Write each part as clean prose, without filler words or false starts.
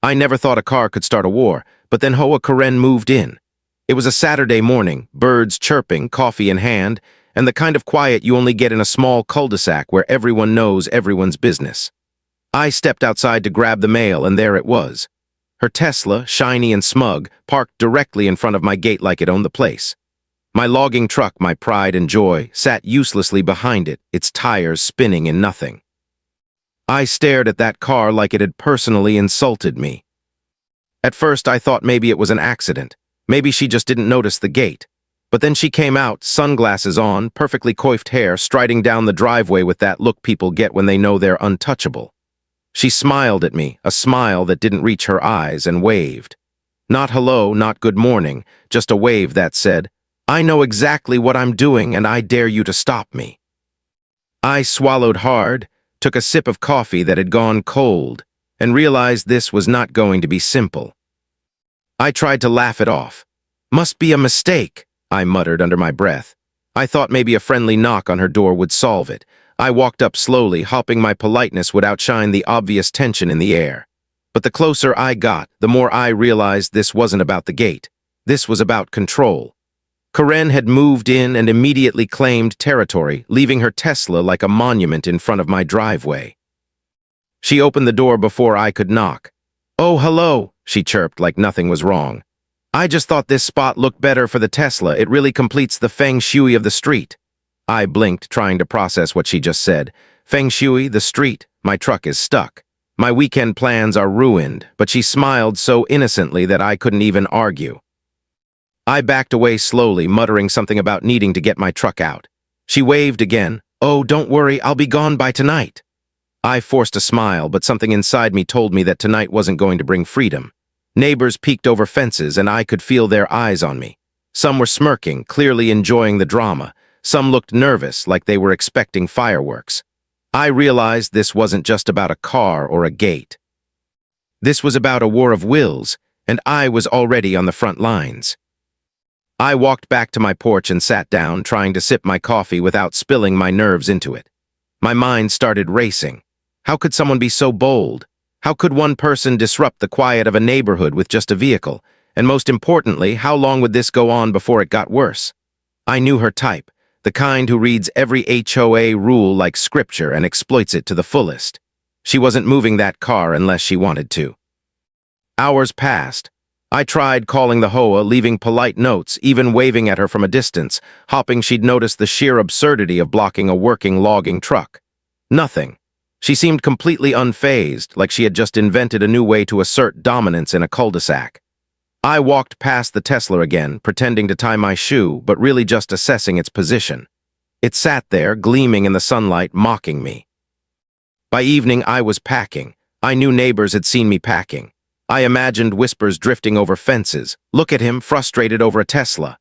I never thought a car could start a war, but then HOA moved in. It was a Saturday morning, birds chirping, coffee in hand, and the kind of quiet you only get in a small cul-de-sac where everyone knows everyone's business. I stepped outside to grab the mail, and there it was. Her Tesla, shiny and smug, parked directly in front of my gate like it owned the place. My logging truck, my pride and joy, sat uselessly behind it, its tires spinning in nothing. I stared at that car like it had personally insulted me. At first, I thought maybe it was an accident. Maybe she just didn't notice the gate. But then she came out, sunglasses on, perfectly coiffed hair, striding down the driveway with that look people get when they know they're untouchable. She smiled at me, a smile that didn't reach her eyes, and waved. Not hello, not good morning, just a wave that said, "I know exactly what I'm doing, and I dare you to stop me." I swallowed hard, took a sip of coffee that had gone cold, and realized this was not going to be simple. I tried to laugh it off. "Must be a mistake," I muttered under my breath. I thought maybe a friendly knock on her door would solve it. I walked up slowly, hoping my politeness would outshine the obvious tension in the air. But the closer I got, the more I realized this wasn't about the gate. This was about control. Karen had moved in and immediately claimed territory, leaving her Tesla like a monument in front of my driveway. She opened the door before I could knock. "Oh, hello," she chirped like nothing was wrong. "I just thought this spot looked better for the Tesla. It really completes the feng shui of the street." I blinked, trying to process what she just said. Feng shui, the street, my truck is stuck. My weekend plans are ruined, but she smiled so innocently that I couldn't even argue. I backed away slowly, muttering something about needing to get my truck out. She waved again. "Oh, don't worry, I'll be gone by tonight." I forced a smile, but something inside me told me that tonight wasn't going to bring freedom. Neighbors peeked over fences, and I could feel their eyes on me. Some were smirking, clearly enjoying the drama. Some looked nervous, like they were expecting fireworks. I realized this wasn't just about a car or a gate. This was about a war of wills, and I was already on the front lines. I walked back to my porch and sat down, trying to sip my coffee without spilling my nerves into it. My mind started racing. How could someone be so bold? How could one person disrupt the quiet of a neighborhood with just a vehicle? And most importantly, how long would this go on before it got worse? I knew her type, the kind who reads every HOA rule like scripture and exploits it to the fullest. She wasn't moving that car unless she wanted to. Hours passed. I tried calling the HOA, leaving polite notes, even waving at her from a distance, hoping she'd notice the sheer absurdity of blocking a working logging truck. Nothing. She seemed completely unfazed, like she had just invented a new way to assert dominance in a cul-de-sac. I walked past the Tesla again, pretending to tie my shoe, but really just assessing its position. It sat there, gleaming in the sunlight, mocking me. By evening, I was packing. I knew neighbors had seen me packing. I imagined whispers drifting over fences. Look at him, frustrated over a Tesla.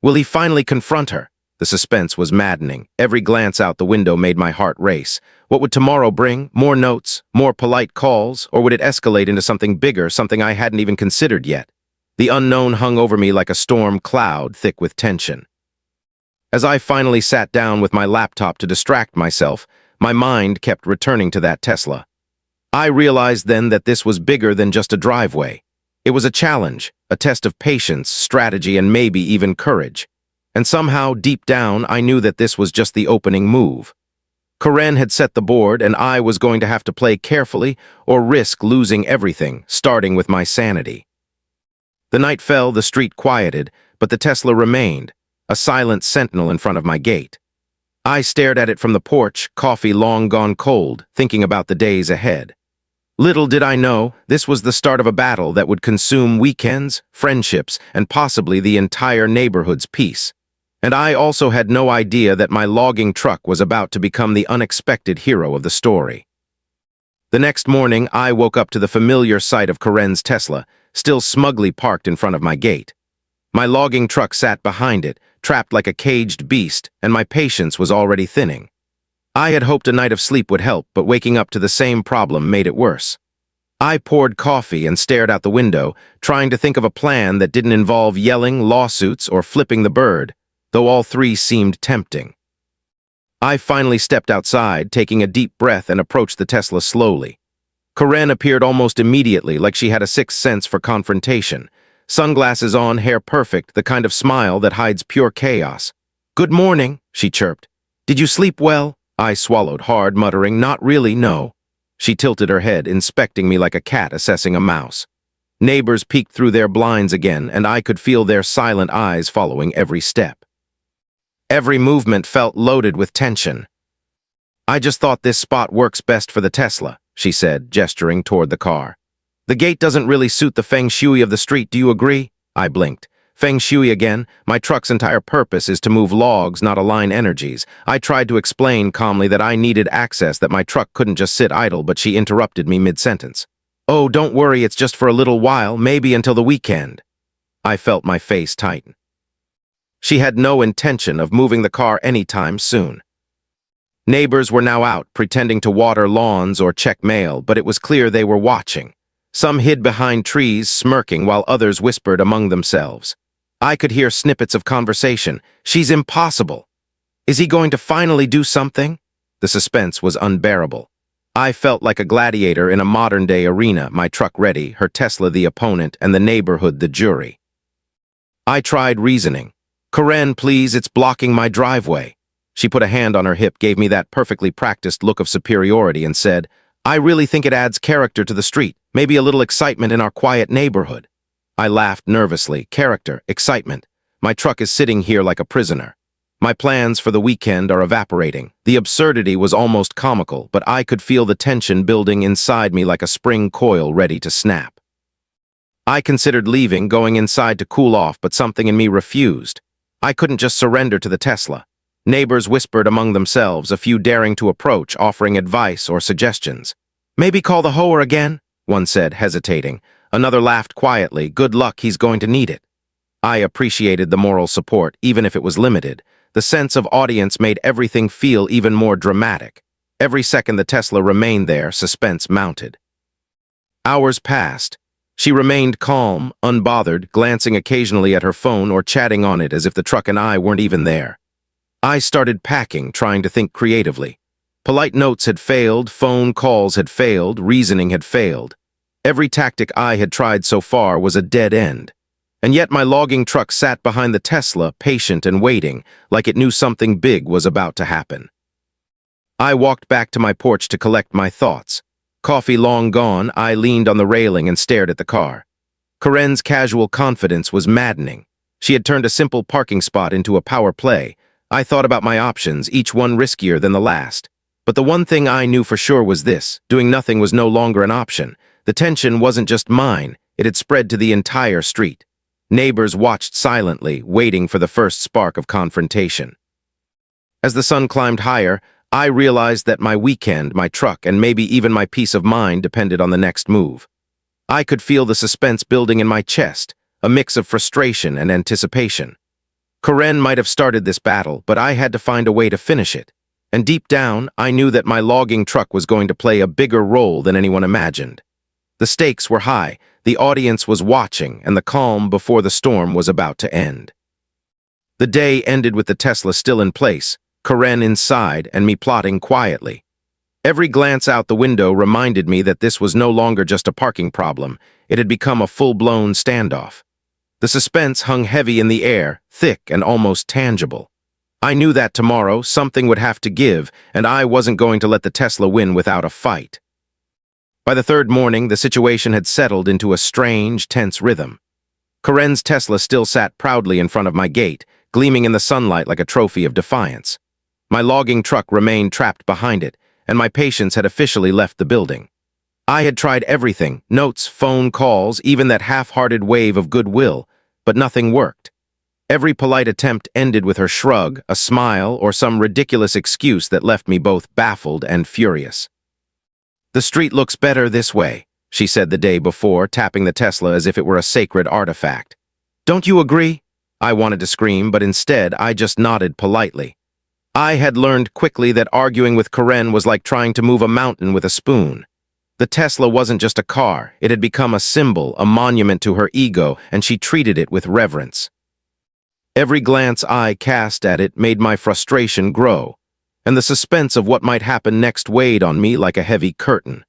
Will he finally confront her? The suspense was maddening. Every glance out the window made my heart race. What would tomorrow bring? More notes? More polite calls? Or would it escalate into something bigger, something I hadn't even considered yet? The unknown hung over me like a storm cloud, thick with tension. As I finally sat down with my laptop to distract myself, my mind kept returning to that Tesla. I realized then that this was bigger than just a driveway. It was a challenge, a test of patience, strategy, and maybe even courage. And somehow, deep down, I knew that this was just the opening move. Karen had set the board, and I was going to have to play carefully or risk losing everything, starting with my sanity. The night fell, the street quieted, but the Tesla remained, a silent sentinel in front of my gate. I stared at it from the porch, coffee long gone cold, thinking about the days ahead. Little did I know, this was the start of a battle that would consume weekends, friendships, and possibly the entire neighborhood's peace. And I also had no idea that my logging truck was about to become the unexpected hero of the story. The next morning, I woke up to the familiar sight of Karen's Tesla, still smugly parked in front of my gate. My logging truck sat behind it, trapped like a caged beast, and my patience was already thinning. I had hoped a night of sleep would help, but waking up to the same problem made it worse. I poured coffee and stared out the window, trying to think of a plan that didn't involve yelling, lawsuits, or flipping the bird, though all three seemed tempting. I finally stepped outside, taking a deep breath, and approached the Tesla slowly. Karen appeared almost immediately, like she had a sixth sense for confrontation. Sunglasses on, hair perfect, the kind of smile that hides pure chaos. "Good morning," she chirped. "Did you sleep well?" I swallowed hard, muttering, "Not really, no." She tilted her head, inspecting me like a cat assessing a mouse. Neighbors peeked through their blinds again, and I could feel their silent eyes following every step. Every movement felt loaded with tension. "I just thought this spot works best for the Tesla," she said, gesturing toward the car. "The gate doesn't really suit the feng shui of the street, do you agree?" I blinked. Feng shui again? My truck's entire purpose is to move logs, not align energies. I tried to explain calmly that I needed access, that my truck couldn't just sit idle, but she interrupted me mid-sentence. "Oh, don't worry, it's just for a little while, maybe until the weekend." I felt my face tighten. She had no intention of moving the car anytime soon. Neighbors were now out, pretending to water lawns or check mail, but it was clear they were watching. Some hid behind trees, smirking, while others whispered among themselves. I could hear snippets of conversation. "She's impossible. Is he going to finally do something?" The suspense was unbearable. I felt like a gladiator in a modern-day arena, my truck ready, her Tesla the opponent, and the neighborhood the jury. I tried reasoning. "Karen, please, it's blocking my driveway." She put a hand on her hip, gave me that perfectly practiced look of superiority, and said, "I really think it adds character to the street, maybe a little excitement in our quiet neighborhood." I laughed nervously. Character, excitement. My truck is sitting here like a prisoner. My plans for the weekend are evaporating. The absurdity was almost comical, but I could feel the tension building inside me like a spring coil ready to snap. I considered leaving, going inside to cool off, but something in me refused. I couldn't just surrender to the Tesla. Neighbors whispered among themselves, a few daring to approach, offering advice or suggestions. "Maybe call the HOA again," one said, hesitating. Another laughed quietly. "Good luck, he's going to need it." I appreciated the moral support, even if it was limited. The sense of audience made everything feel even more dramatic. Every second the Tesla remained there, suspense mounted. Hours passed. She remained calm, unbothered, glancing occasionally at her phone or chatting on it as if the truck and I weren't even there. I started packing, trying to think creatively. Polite notes had failed, phone calls had failed, reasoning had failed. Every tactic I had tried so far was a dead end. And yet my logging truck sat behind the Tesla, patient and waiting, like it knew something big was about to happen. I walked back to my porch to collect my thoughts. Coffee long gone, I leaned on the railing and stared at the car. Karen's casual confidence was maddening. She had turned a simple parking spot into a power play. I thought about my options, each one riskier than the last. But the one thing I knew for sure was this: doing nothing was no longer an option. The tension wasn't just mine, it had spread to the entire street. Neighbors watched silently, waiting for the first spark of confrontation. As the sun climbed higher, I realized that my weekend, my truck, and maybe even my peace of mind depended on the next move. I could feel the suspense building in my chest, a mix of frustration and anticipation. Karen might have started this battle, but I had to find a way to finish it. And deep down, I knew that my logging truck was going to play a bigger role than anyone imagined. The stakes were high, the audience was watching, and the calm before the storm was about to end. The day ended with the Tesla still in place, Karen inside, and me plotting quietly. Every glance out the window reminded me that this was no longer just a parking problem, it had become a full-blown standoff. The suspense hung heavy in the air, thick and almost tangible. I knew that tomorrow something would have to give, and I wasn't going to let the Tesla win without a fight. By the third morning, the situation had settled into a strange, tense rhythm. Karen's Tesla still sat proudly in front of my gate, gleaming in the sunlight like a trophy of defiance. My logging truck remained trapped behind it, and my patience had officially left the building. I had tried everything, notes, phone calls, even that half-hearted wave of goodwill, but nothing worked. Every polite attempt ended with her shrug, a smile, or some ridiculous excuse that left me both baffled and furious. "The street looks better this way," she said the day before, tapping the Tesla as if it were a sacred artifact. "Don't you agree?" I wanted to scream, but instead I just nodded politely. I had learned quickly that arguing with Karen was like trying to move a mountain with a spoon. The Tesla wasn't just a car, it had become a symbol, a monument to her ego, and she treated it with reverence. Every glance I cast at it made my frustration grow, and the suspense of what might happen next weighed on me like a heavy curtain.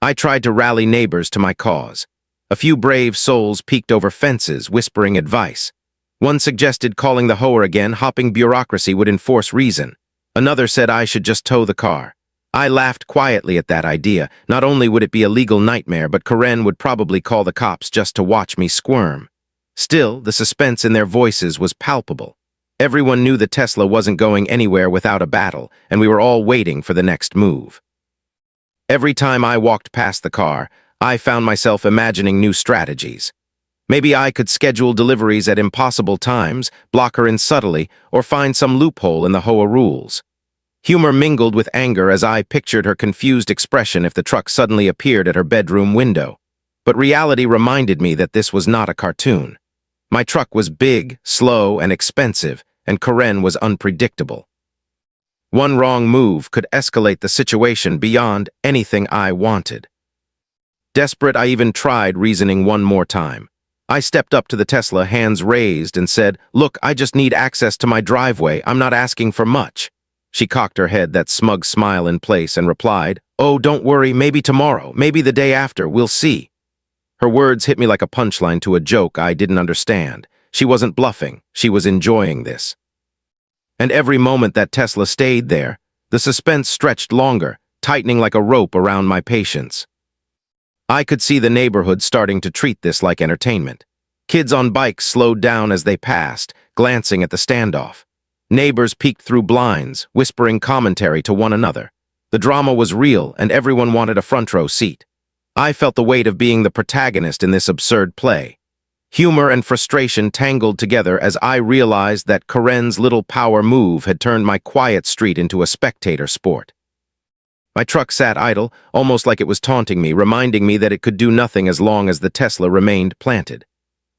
I tried to rally neighbors to my cause. A few brave souls peeked over fences, whispering advice. One suggested calling the HOA again, hopping bureaucracy would enforce reason. Another said I should just tow the car. I laughed quietly at that idea. Not only would it be a legal nightmare, but Karen would probably call the cops just to watch me squirm. Still, the suspense in their voices was palpable. Everyone knew the Tesla wasn't going anywhere without a battle, and we were all waiting for the next move. Every time I walked past the car, I found myself imagining new strategies. Maybe I could schedule deliveries at impossible times, block her in subtly, or find some loophole in the HOA rules. Humor mingled with anger as I pictured her confused expression if the truck suddenly appeared at her bedroom window. But reality reminded me that this was not a cartoon. My truck was big, slow, and expensive, and Karen was unpredictable. One wrong move could escalate the situation beyond anything I wanted. Desperate, I even tried reasoning one more time. I stepped up to the Tesla, hands raised, and said, "Look, I just need access to my driveway. I'm not asking for much." She cocked her head, that smug smile in place, and replied, "Oh, don't worry, maybe tomorrow, maybe the day after, we'll see." Her words hit me like a punchline to a joke I didn't understand. She wasn't bluffing, she was enjoying this. And every moment that Tesla stayed there, the suspense stretched longer, tightening like a rope around my patience. I could see the neighborhood starting to treat this like entertainment. Kids on bikes slowed down as they passed, glancing at the standoff. Neighbors peeked through blinds, whispering commentary to one another. The drama was real, and everyone wanted a front-row seat. I felt the weight of being the protagonist in this absurd play. Humor and frustration tangled together as I realized that Karen's little power move had turned my quiet street into a spectator sport. My truck sat idle, almost like it was taunting me, reminding me that it could do nothing as long as the Tesla remained planted.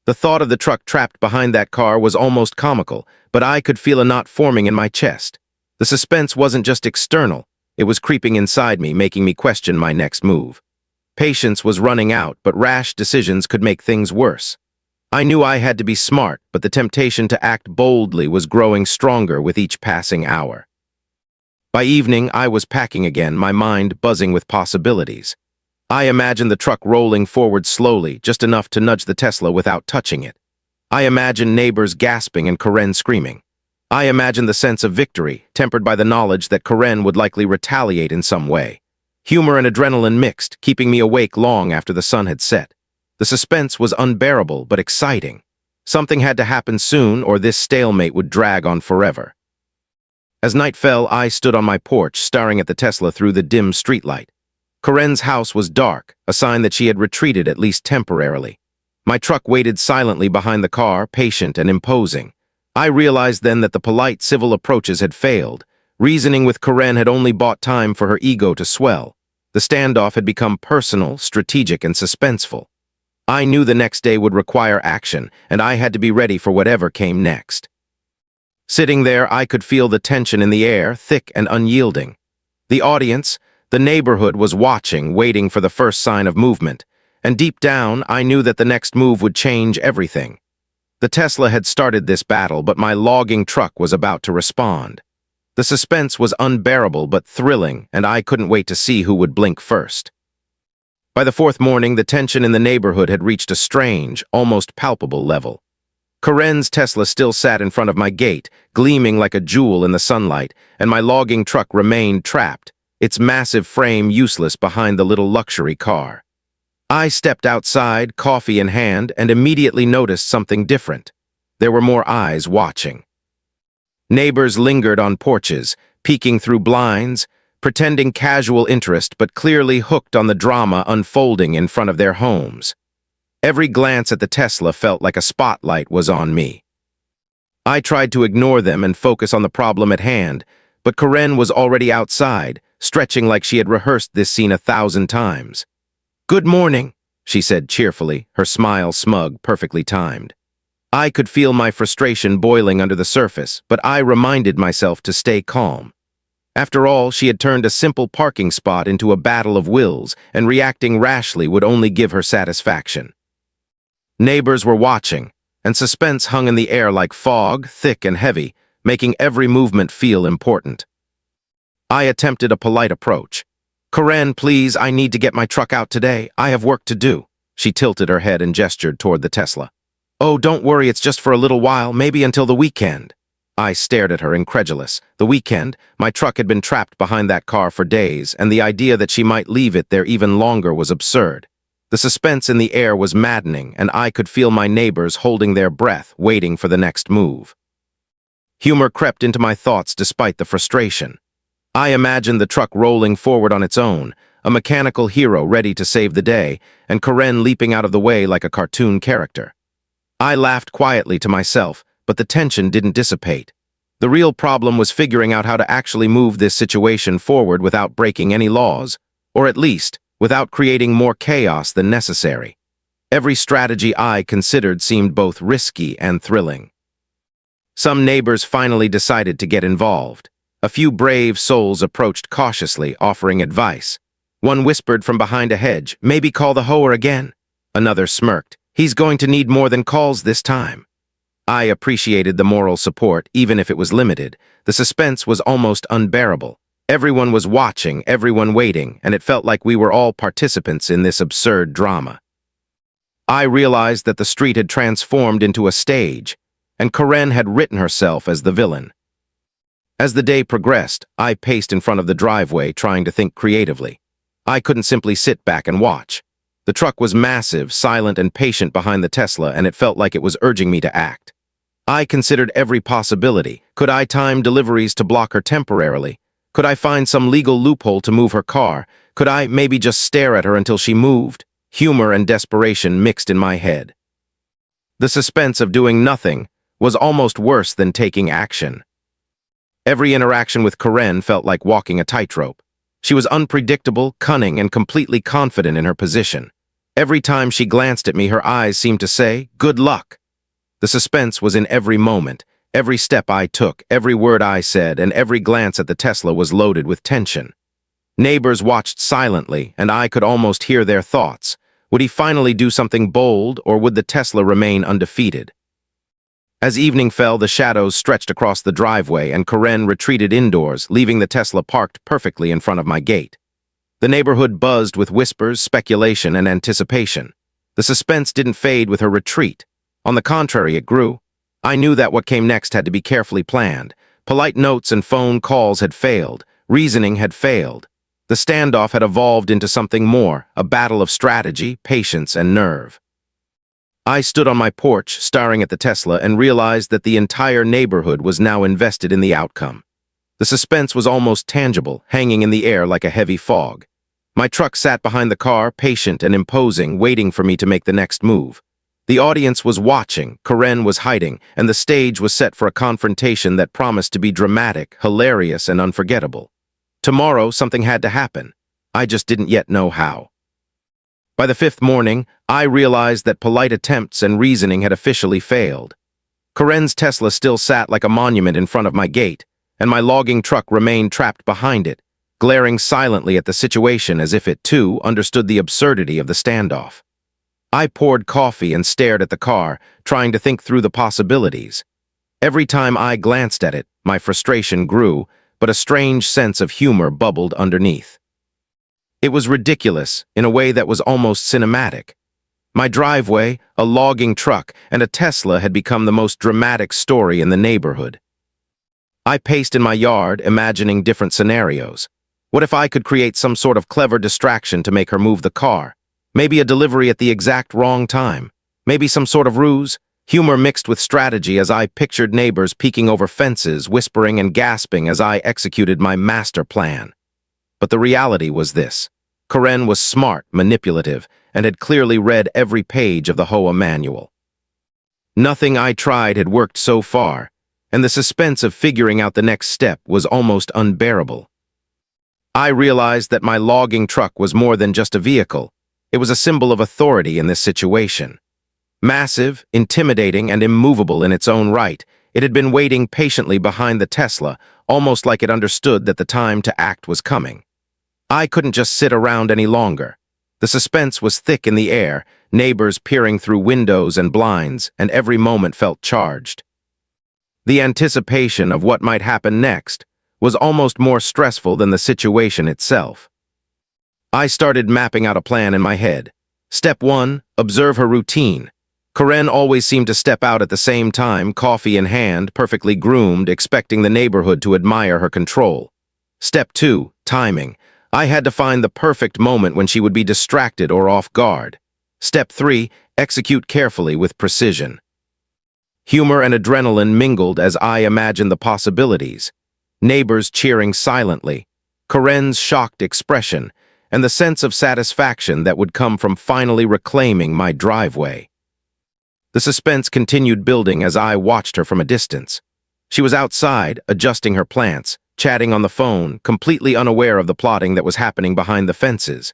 The thought of the truck trapped behind that car was almost comical, but I could feel a knot forming in my chest. The suspense wasn't just external, it was creeping inside me, making me question my next move. Patience was running out, but rash decisions could make things worse. I knew I had to be smart, but the temptation to act boldly was growing stronger with each passing hour. By evening, I was packing again, my mind buzzing with possibilities. I imagined the truck rolling forward slowly, just enough to nudge the Tesla without touching it. I imagined neighbors gasping and Karen screaming. I imagined the sense of victory, tempered by the knowledge that Karen would likely retaliate in some way. Humor and adrenaline mixed, keeping me awake long after the sun had set. The suspense was unbearable but exciting. Something had to happen soon, or this stalemate would drag on forever. As night fell, I stood on my porch, staring at the Tesla through the dim streetlight. Karen's house was dark, a sign that she had retreated at least temporarily. My truck waited silently behind the car, patient and imposing. I realized then that the polite civil approaches had failed. Reasoning with Karen had only bought time for her ego to swell. The standoff had become personal, strategic, and suspenseful. I knew the next day would require action, and I had to be ready for whatever came next. Sitting there, I could feel the tension in the air, thick and unyielding. The audience, the neighborhood, was watching, waiting for the first sign of movement, and deep down, I knew that the next move would change everything. The Tesla had started this battle, but my logging truck was about to respond. The suspense was unbearable but thrilling, and I couldn't wait to see who would blink first. By the fourth morning, the tension in the neighborhood had reached a strange, almost palpable level. Karen's Tesla still sat in front of my gate, gleaming like a jewel in the sunlight, and my logging truck remained trapped, its massive frame useless behind the little luxury car. I stepped outside, coffee in hand, and immediately noticed something different. There were more eyes watching. Neighbors lingered on porches, peeking through blinds, pretending casual interest but clearly hooked on the drama unfolding in front of their homes. Every glance at the Tesla felt like a spotlight was on me. I tried to ignore them and focus on the problem at hand, but Karen was already outside, stretching like she had rehearsed this scene 1,000 times. "Good morning," she said cheerfully, her smile smug, perfectly timed. I could feel my frustration boiling under the surface, but I reminded myself to stay calm. After all, she had turned a simple parking spot into a battle of wills, and reacting rashly would only give her satisfaction. Neighbors were watching, and suspense hung in the air like fog, thick and heavy, making every movement feel important. I attempted a polite approach. "Karen, please, I need to get my truck out today. I have work to do." She tilted her head and gestured toward the Tesla. "Oh, don't worry, it's just for a little while, maybe until the weekend." I stared at her, incredulous. The weekend? My truck had been trapped behind that car for days, and the idea that she might leave it there even longer was absurd. The suspense in the air was maddening, and I could feel my neighbors holding their breath, waiting for the next move. Humor crept into my thoughts despite the frustration. I imagined the truck rolling forward on its own, a mechanical hero ready to save the day, and Karen leaping out of the way like a cartoon character. I laughed quietly to myself, but the tension didn't dissipate. The real problem was figuring out how to actually move this situation forward without breaking any laws, or at least, without creating more chaos than necessary. Every strategy I considered seemed both risky and thrilling. Some neighbors finally decided to get involved. A few brave souls approached cautiously, offering advice. One whispered from behind a hedge, "Maybe call the HOA again." Another smirked, "He's going to need more than calls this time." I appreciated the moral support, even if it was limited. The suspense was almost unbearable. Everyone was watching, everyone waiting, and it felt like we were all participants in this absurd drama. I realized that the street had transformed into a stage, and Karen had written herself as the villain. As the day progressed, I paced in front of the driveway, trying to think creatively. I couldn't simply sit back and watch. The truck was massive, silent, and patient behind the Tesla, and it felt like it was urging me to act. I considered every possibility. Could I time deliveries to block her temporarily? Could I find some legal loophole to move her car? Could I maybe just stare at her until she moved? Humor and desperation mixed in my head. The suspense of doing nothing was almost worse than taking action. Every interaction with Karen felt like walking a tightrope. She was unpredictable, cunning, and completely confident in her position. Every time she glanced at me, her eyes seemed to say, "Good luck." The suspense was in every moment. Every step I took, every word I said, and every glance at the Tesla was loaded with tension. Neighbors watched silently, and I could almost hear their thoughts. Would he finally do something bold, or would the Tesla remain undefeated? As evening fell, the shadows stretched across the driveway, and Karen retreated indoors, leaving the Tesla parked perfectly in front of my gate. The neighborhood buzzed with whispers, speculation, and anticipation. The suspense didn't fade with her retreat. On the contrary, it grew. I knew that what came next had to be carefully planned. Polite notes and phone calls had failed. Reasoning had failed. The standoff had evolved into something more, a battle of strategy, patience, and nerve. I stood on my porch, staring at the Tesla, and realized that the entire neighborhood was now invested in the outcome. The suspense was almost tangible, hanging in the air like a heavy fog. My truck sat behind the car, patient and imposing, waiting for me to make the next move. The audience was watching, Karen was hiding, and the stage was set for a confrontation that promised to be dramatic, hilarious, and unforgettable. Tomorrow, something had to happen. I just didn't yet know how. By the fifth morning, I realized that polite attempts and reasoning had officially failed. Karen's Tesla still sat like a monument in front of my gate, and my logging truck remained trapped behind it, glaring silently at the situation as if it, too, understood the absurdity of the standoff. I poured coffee and stared at the car, trying to think through the possibilities. Every time I glanced at it, my frustration grew, but a strange sense of humor bubbled underneath. It was ridiculous, in a way that was almost cinematic. My driveway, a logging truck, and a Tesla had become the most dramatic story in the neighborhood. I paced in my yard, imagining different scenarios. What if I could create some sort of clever distraction to make her move the car? Maybe a delivery at the exact wrong time. Maybe some sort of ruse. Humor mixed with strategy as I pictured neighbors peeking over fences, whispering and gasping as I executed my master plan. But the reality was this. Karen was smart, manipulative, and had clearly read every page of the HOA manual. Nothing I tried had worked so far, and the suspense of figuring out the next step was almost unbearable. I realized that my logging truck was more than just a vehicle. It was a symbol of authority in this situation. Massive, intimidating, and immovable in its own right, it had been waiting patiently behind the Tesla, almost like it understood that the time to act was coming. I couldn't just sit around any longer. The suspense was thick in the air, neighbors peering through windows and blinds, and every moment felt charged. The anticipation of what might happen next was almost more stressful than the situation itself. I started mapping out a plan in my head. Step 1, observe her routine. Karen always seemed to step out at the same time, coffee in hand, perfectly groomed, expecting the neighborhood to admire her control. Step 2, timing. I had to find the perfect moment when she would be distracted or off guard. Step 3, execute carefully with precision. Humor and adrenaline mingled as I imagined the possibilities. Neighbors cheering silently, Karen's shocked expression, and the sense of satisfaction that would come from finally reclaiming my driveway. The suspense continued building as I watched her from a distance. She was outside, adjusting her plants, chatting on the phone, completely unaware of the plotting that was happening behind the fences.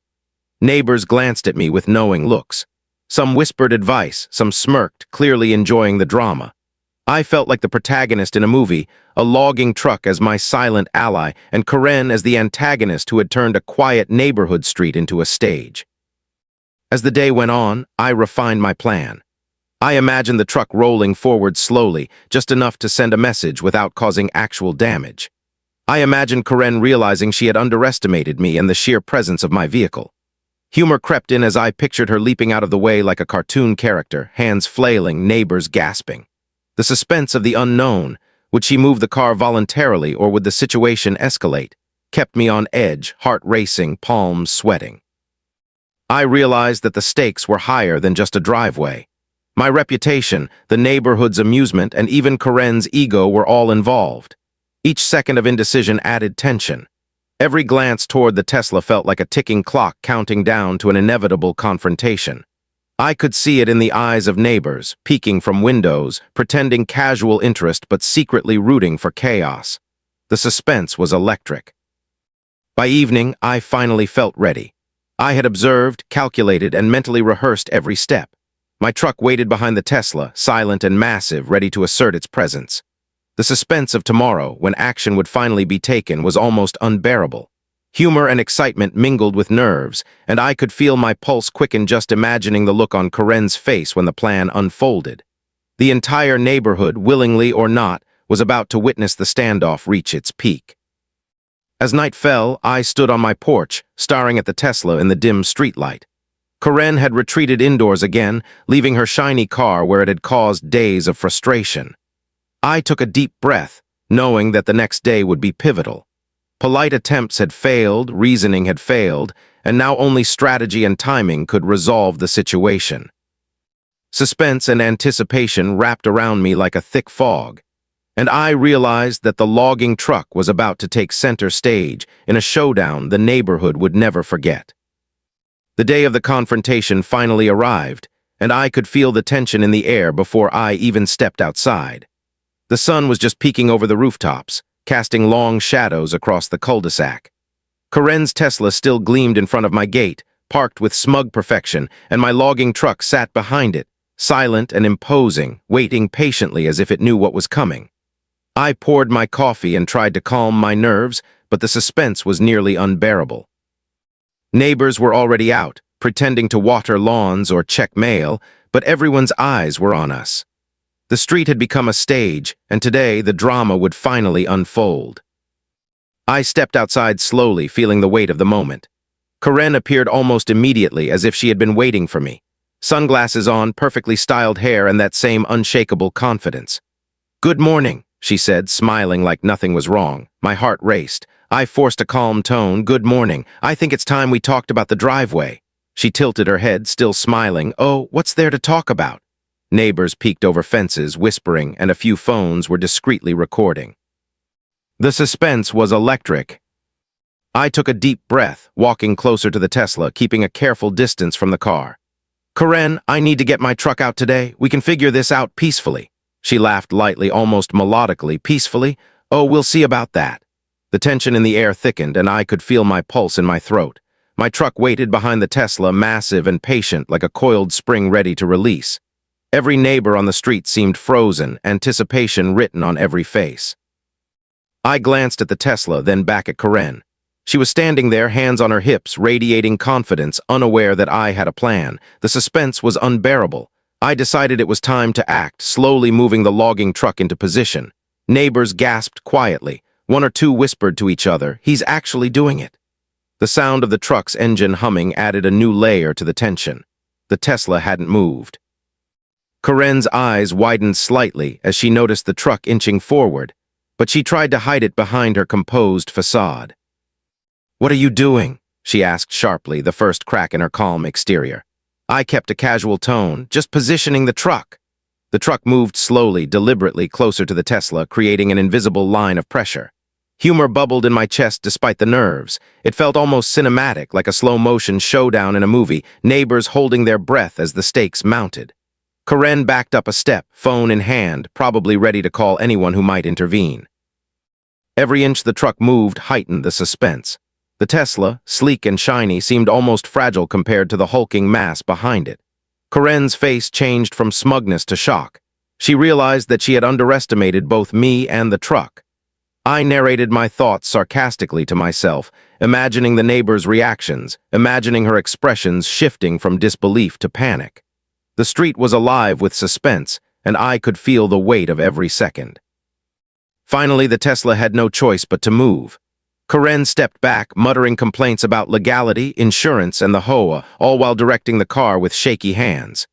Neighbors glanced at me with knowing looks. Some whispered advice, some smirked, clearly enjoying the drama. I felt like the protagonist in a movie, a logging truck as my silent ally, and Karen as the antagonist who had turned a quiet neighborhood street into a stage. As the day went on, I refined my plan. I imagined the truck rolling forward slowly, just enough to send a message without causing actual damage. I imagined Karen realizing she had underestimated me and the sheer presence of my vehicle. Humor crept in as I pictured her leaping out of the way like a cartoon character, hands flailing, neighbors gasping. The suspense of the unknown, would she move the car voluntarily or would the situation escalate, kept me on edge, heart racing, palms sweating. I realized that the stakes were higher than just a driveway. My reputation, the neighborhood's amusement, and even Karen's ego were all involved. Each second of indecision added tension. Every glance toward the Tesla felt like a ticking clock counting down to an inevitable confrontation. I could see it in the eyes of neighbors, peeking from windows, pretending casual interest but secretly rooting for chaos. The suspense was electric. By evening, I finally felt ready. I had observed, calculated, and mentally rehearsed every step. My truck waited behind the Tesla, silent and massive, ready to assert its presence. The suspense of tomorrow, when action would finally be taken, was almost unbearable. Humor and excitement mingled with nerves, and I could feel my pulse quicken just imagining the look on Karen's face when the plan unfolded. The entire neighborhood, willingly or not, was about to witness the standoff reach its peak. As night fell, I stood on my porch, staring at the Tesla in the dim streetlight. Karen had retreated indoors again, leaving her shiny car where it had caused days of frustration. I took a deep breath, knowing that the next day would be pivotal. Polite attempts had failed, reasoning had failed, and now only strategy and timing could resolve the situation. Suspense and anticipation wrapped around me like a thick fog, and I realized that the logging truck was about to take center stage in a showdown the neighborhood would never forget. The day of the confrontation finally arrived, and I could feel the tension in the air before I even stepped outside. The sun was just peeking over the rooftops, casting long shadows across the cul-de-sac. Karen's Tesla still gleamed in front of my gate, parked with smug perfection, and my logging truck sat behind it, silent and imposing, waiting patiently as if it knew what was coming. I poured my coffee and tried to calm my nerves, but the suspense was nearly unbearable. Neighbors were already out, pretending to water lawns or check mail, but everyone's eyes were on us. The street had become a stage, and today the drama would finally unfold. I stepped outside slowly, feeling the weight of the moment. Karen appeared almost immediately, as if she had been waiting for me. Sunglasses on, perfectly styled hair, and that same unshakable confidence. "Good morning," she said, smiling like nothing was wrong. My heart raced. I forced a calm tone. "Good morning. I think it's time we talked about the driveway." She tilted her head, still smiling. "Oh, what's there to talk about?" Neighbors peeked over fences, whispering, and a few phones were discreetly recording. The suspense was electric. I took a deep breath, walking closer to the Tesla, keeping a careful distance from the car. "Karen, I need to get my truck out today. We can figure this out peacefully." She laughed lightly, almost melodically. "Peacefully? Oh, we'll see about that." The tension in the air thickened, and I could feel my pulse in my throat. My truck waited behind the Tesla, massive and patient, like a coiled spring ready to release. Every neighbor on the street seemed frozen, anticipation written on every face. I glanced at the Tesla, then back at Karen. She was standing there, hands on her hips, radiating confidence, unaware that I had a plan. The suspense was unbearable. I decided it was time to act, slowly moving the logging truck into position. Neighbors gasped quietly. One or two whispered to each other, "He's actually doing it." The sound of the truck's engine humming added a new layer to the tension. The Tesla hadn't moved. Karen's eyes widened slightly as she noticed the truck inching forward, but she tried to hide it behind her composed facade. "What are you doing?" she asked sharply, the first crack in her calm exterior. I kept a casual tone, just positioning the truck. The truck moved slowly, deliberately closer to the Tesla, creating an invisible line of pressure. Humor bubbled in my chest despite the nerves. It felt almost cinematic, like a slow-motion showdown in a movie, neighbors holding their breath as the stakes mounted. Karen backed up a step, phone in hand, probably ready to call anyone who might intervene. Every inch the truck moved heightened the suspense. The Tesla, sleek and shiny, seemed almost fragile compared to the hulking mass behind it. Karen's face changed from smugness to shock. She realized that she had underestimated both me and the truck. I narrated my thoughts sarcastically to myself, imagining the neighbors' reactions, imagining her expressions shifting from disbelief to panic. The street was alive with suspense, and I could feel the weight of every second. Finally, the Tesla had no choice but to move. Karen stepped back, muttering complaints about legality, insurance, and the HOA, all while directing the car with shaky hands.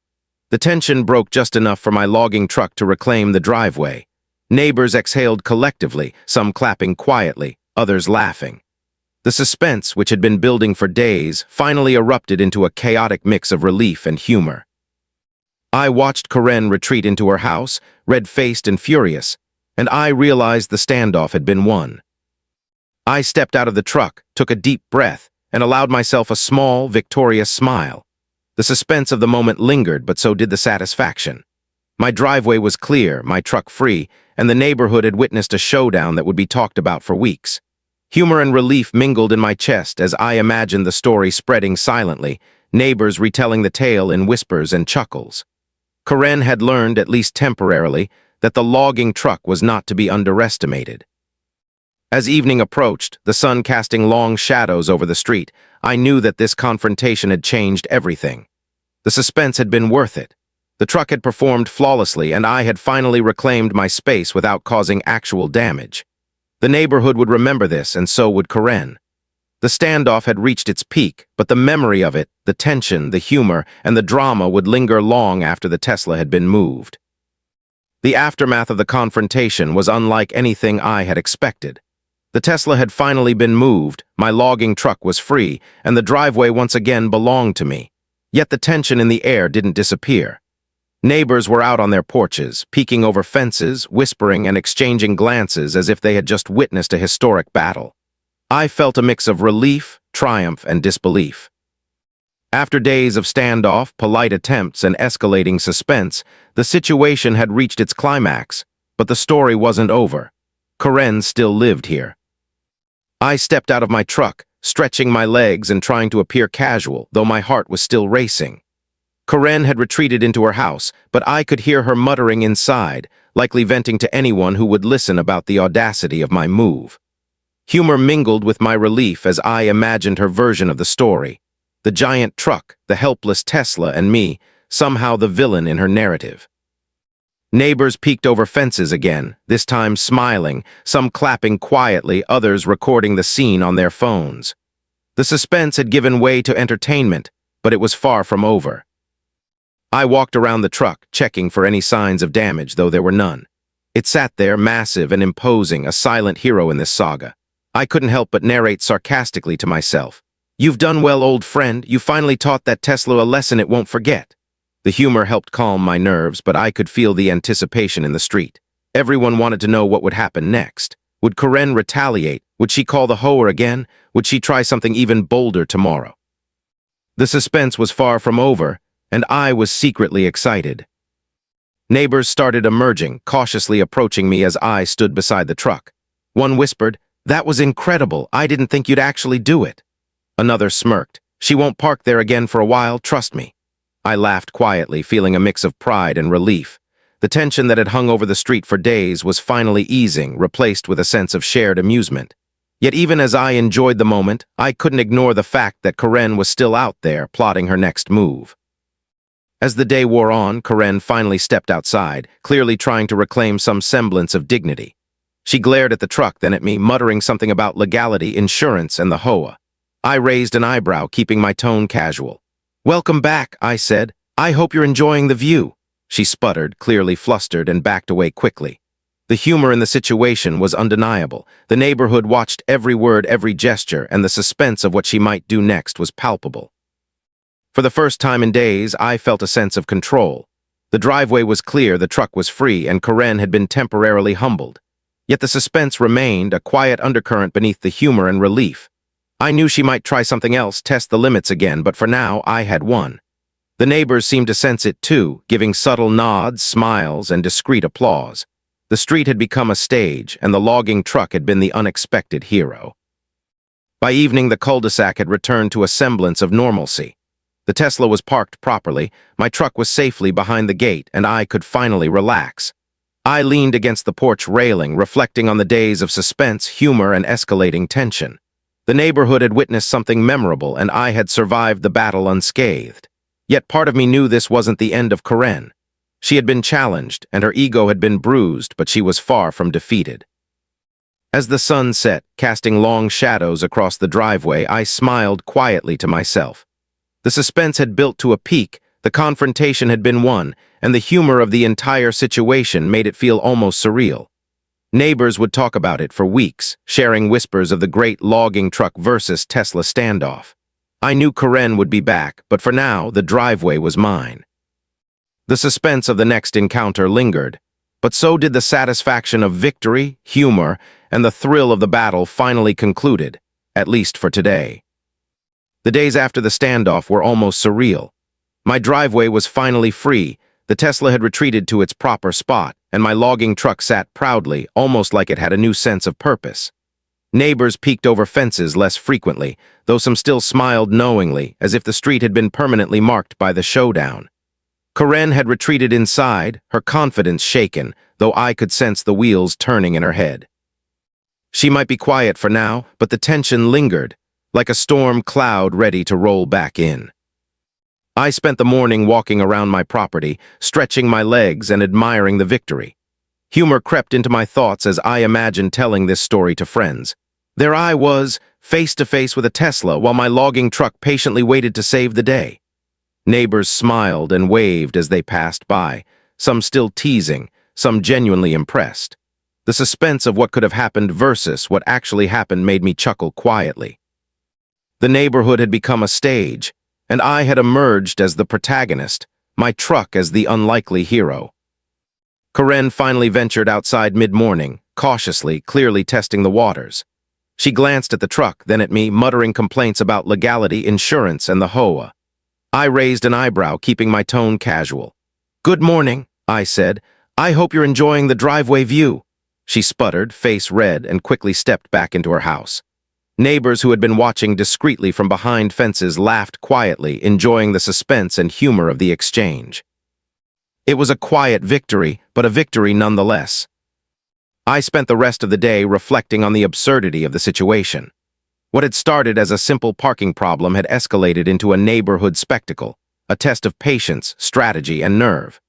The tension broke just enough for my logging truck to reclaim the driveway. Neighbors exhaled collectively, some clapping quietly, others laughing. The suspense, which had been building for days, finally erupted into a chaotic mix of relief and humor. I watched Karen retreat into her house, red-faced and furious, and I realized the standoff had been won. I stepped out of the truck, took a deep breath, and allowed myself a small, victorious smile. The suspense of the moment lingered, but so did the satisfaction. My driveway was clear, my truck free, and the neighborhood had witnessed a showdown that would be talked about for weeks. Humor and relief mingled in my chest as I imagined the story spreading silently, neighbors retelling the tale in whispers and chuckles. Karen had learned, at least temporarily, that the logging truck was not to be underestimated. As evening approached, the sun casting long shadows over the street, I knew that this confrontation had changed everything. The suspense had been worth it. The truck had performed flawlessly, and I had finally reclaimed my space without causing actual damage. The neighborhood would remember this, and so would Karen. The standoff had reached its peak, but the memory of it, the tension, the humor, and the drama would linger long after the Tesla had been moved. The aftermath of the confrontation was unlike anything I had expected. The Tesla had finally been moved, my logging truck was free, and the driveway once again belonged to me. Yet the tension in the air didn't disappear. Neighbors were out on their porches, peeking over fences, whispering and exchanging glances as if they had just witnessed a historic battle. I felt a mix of relief, triumph, and disbelief. After days of standoff, polite attempts, and escalating suspense, the situation had reached its climax, but the story wasn't over. Karen still lived here. I stepped out of my truck, stretching my legs and trying to appear casual, though my heart was still racing. Karen had retreated into her house, but I could hear her muttering inside, likely venting to anyone who would listen about the audacity of my move. Humor mingled with my relief as I imagined her version of the story. The giant truck, the helpless Tesla, and me, somehow the villain in her narrative. Neighbors peeked over fences again, this time smiling, some clapping quietly, others recording the scene on their phones. The suspense had given way to entertainment, but it was far from over. I walked around the truck, checking for any signs of damage, though there were none. It sat there, massive and imposing, a silent hero in this saga. I couldn't help but narrate sarcastically to myself. "You've done well, old friend. You finally taught that Tesla a lesson it won't forget." The humor helped calm my nerves, but I could feel the anticipation in the street. Everyone wanted to know what would happen next. Would Karen retaliate? Would she call the HOA again? Would she try something even bolder tomorrow? The suspense was far from over, and I was secretly excited. Neighbors started emerging, cautiously approaching me as I stood beside the truck. One whispered, "That was incredible. I didn't think you'd actually do it." Another smirked, "She won't park there again for a while, trust me." I laughed quietly, feeling a mix of pride and relief. The tension that had hung over the street for days was finally easing, replaced with a sense of shared amusement. Yet even as I enjoyed the moment, I couldn't ignore the fact that Karen was still out there, plotting her next move. As the day wore on, Karen finally stepped outside, clearly trying to reclaim some semblance of dignity. She glared at the truck, then at me, muttering something about legality, insurance, and the HOA. I raised an eyebrow, keeping my tone casual. "Welcome back," I said. "I hope you're enjoying the view." She sputtered, clearly flustered, and backed away quickly. The humor in the situation was undeniable. The neighborhood watched every word, every gesture, and the suspense of what she might do next was palpable. For the first time in days, I felt a sense of control. The driveway was clear, the truck was free, and Karen had been temporarily humbled. Yet the suspense remained, a quiet undercurrent beneath the humor and relief. I knew she might try something else, test the limits again, but for now, I had won. The neighbors seemed to sense it too, giving subtle nods, smiles, and discreet applause. The street had become a stage, and the logging truck had been the unexpected hero. By evening, the cul-de-sac had returned to a semblance of normalcy. The Tesla was parked properly, my truck was safely behind the gate, and I could finally relax. I leaned against the porch railing, reflecting on the days of suspense, humor, and escalating tension. The neighborhood had witnessed something memorable, and I had survived the battle unscathed. Yet part of me knew this wasn't the end of Karen. She had been challenged, and her ego had been bruised, but she was far from defeated. As the sun set, casting long shadows across the driveway, I smiled quietly to myself. The suspense had built to a peak, the confrontation had been won, and the humor of the entire situation made it feel almost surreal. Neighbors would talk about it for weeks, sharing whispers of the great logging truck versus Tesla standoff. I knew Karen would be back, but for now, the driveway was mine. The suspense of the next encounter lingered, but so did the satisfaction of victory, humor, and the thrill of the battle finally concluded, at least for today. The days after the standoff were almost surreal. My driveway was finally free, the Tesla had retreated to its proper spot, and my logging truck sat proudly, almost like it had a new sense of purpose. Neighbors peeked over fences less frequently, though some still smiled knowingly, as if the street had been permanently marked by the showdown. Karen had retreated inside, her confidence shaken, though I could sense the wheels turning in her head. She might be quiet for now, but the tension lingered, like a storm cloud ready to roll back in. I spent the morning walking around my property, stretching my legs and admiring the victory. Humor crept into my thoughts as I imagined telling this story to friends. There I was, face to face with a Tesla, while my logging truck patiently waited to save the day. Neighbors smiled and waved as they passed by, some still teasing, some genuinely impressed. The suspense of what could have happened versus what actually happened made me chuckle quietly. The neighborhood had become a stage, and I had emerged as the protagonist, my truck as the unlikely hero. Karen finally ventured outside mid-morning, cautiously, clearly testing the waters. She glanced at the truck, then at me, muttering complaints about legality, insurance, and the HOA. I raised an eyebrow, keeping my tone casual. "Good morning," I said. "I hope you're enjoying the driveway view." She sputtered, face red, and quickly stepped back into her house. Neighbors who had been watching discreetly from behind fences laughed quietly, enjoying the suspense and humor of the exchange. It was a quiet victory, but a victory nonetheless. I spent the rest of the day reflecting on the absurdity of the situation. What had started as a simple parking problem had escalated into a neighborhood spectacle, a test of patience, strategy, and nerve.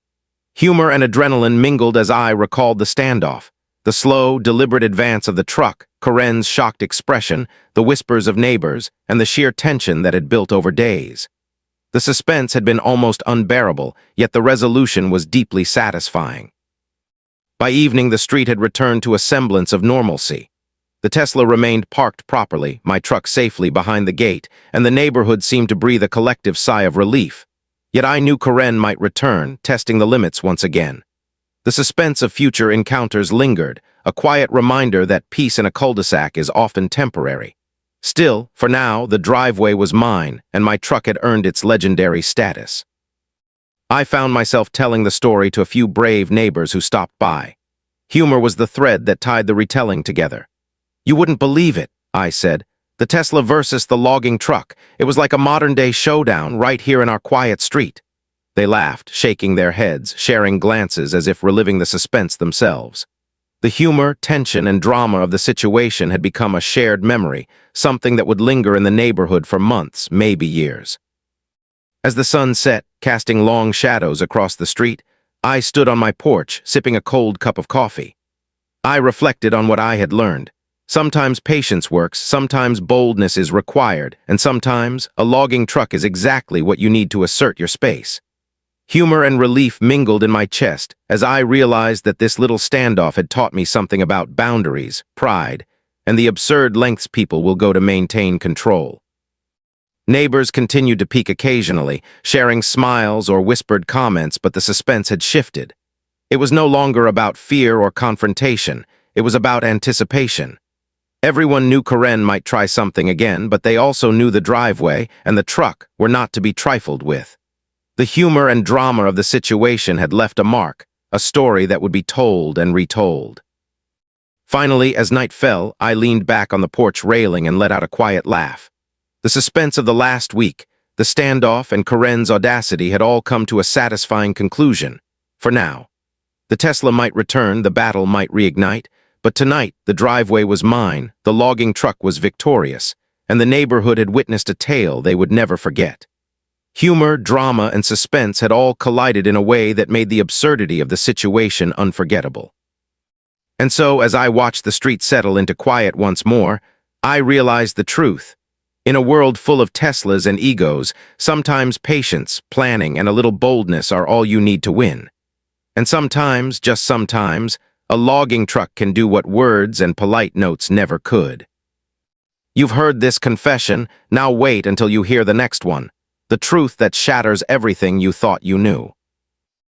Humor and adrenaline mingled as I recalled the standoff, the slow, deliberate advance of the truck, Karen's shocked expression, the whispers of neighbors, and the sheer tension that had built over days. The suspense had been almost unbearable, yet the resolution was deeply satisfying. By evening, the street had returned to a semblance of normalcy. The Tesla remained parked properly, my truck safely behind the gate, and the neighborhood seemed to breathe a collective sigh of relief. Yet I knew Karen might return, testing the limits once again. The suspense of future encounters lingered, a quiet reminder that peace in a cul-de-sac is often temporary. Still, for now, the driveway was mine, and my truck had earned its legendary status. I found myself telling the story to a few brave neighbors who stopped by. Humor was the thread that tied the retelling together. "You wouldn't believe it," I said. "The Tesla versus the logging truck. It was like a modern-day showdown right here in our quiet street." They laughed, shaking their heads, sharing glances as if reliving the suspense themselves. The humor, tension, and drama of the situation had become a shared memory, something that would linger in the neighborhood for months, maybe years. As the sun set, casting long shadows across the street, I stood on my porch, sipping a cold cup of coffee. I reflected on what I had learned. Sometimes patience works, sometimes boldness is required, and sometimes a logging truck is exactly what you need to assert your space. Humor and relief mingled in my chest as I realized that this little standoff had taught me something about boundaries, pride, and the absurd lengths people will go to maintain control. Neighbors continued to peek occasionally, sharing smiles or whispered comments, but the suspense had shifted. It was no longer about fear or confrontation, it was about anticipation. Everyone knew Karen might try something again, but they also knew the driveway and the truck were not to be trifled with. The humor and drama of the situation had left a mark, a story that would be told and retold. Finally, as night fell, I leaned back on the porch railing and let out a quiet laugh. The suspense of the last week, the standoff, and Karen's audacity had all come to a satisfying conclusion. For now. The Tesla might return, the battle might reignite, but tonight the driveway was mine, the logging truck was victorious, and the neighborhood had witnessed a tale they would never forget. Humor, drama, and suspense had all collided in a way that made the absurdity of the situation unforgettable. And so, as I watched the street settle into quiet once more, I realized the truth. In a world full of Teslas and egos, sometimes patience, planning, and a little boldness are all you need to win. And sometimes, just sometimes, a logging truck can do what words and polite notes never could. You've heard this confession, now wait until you hear the next one. The truth that shatters everything you thought you knew.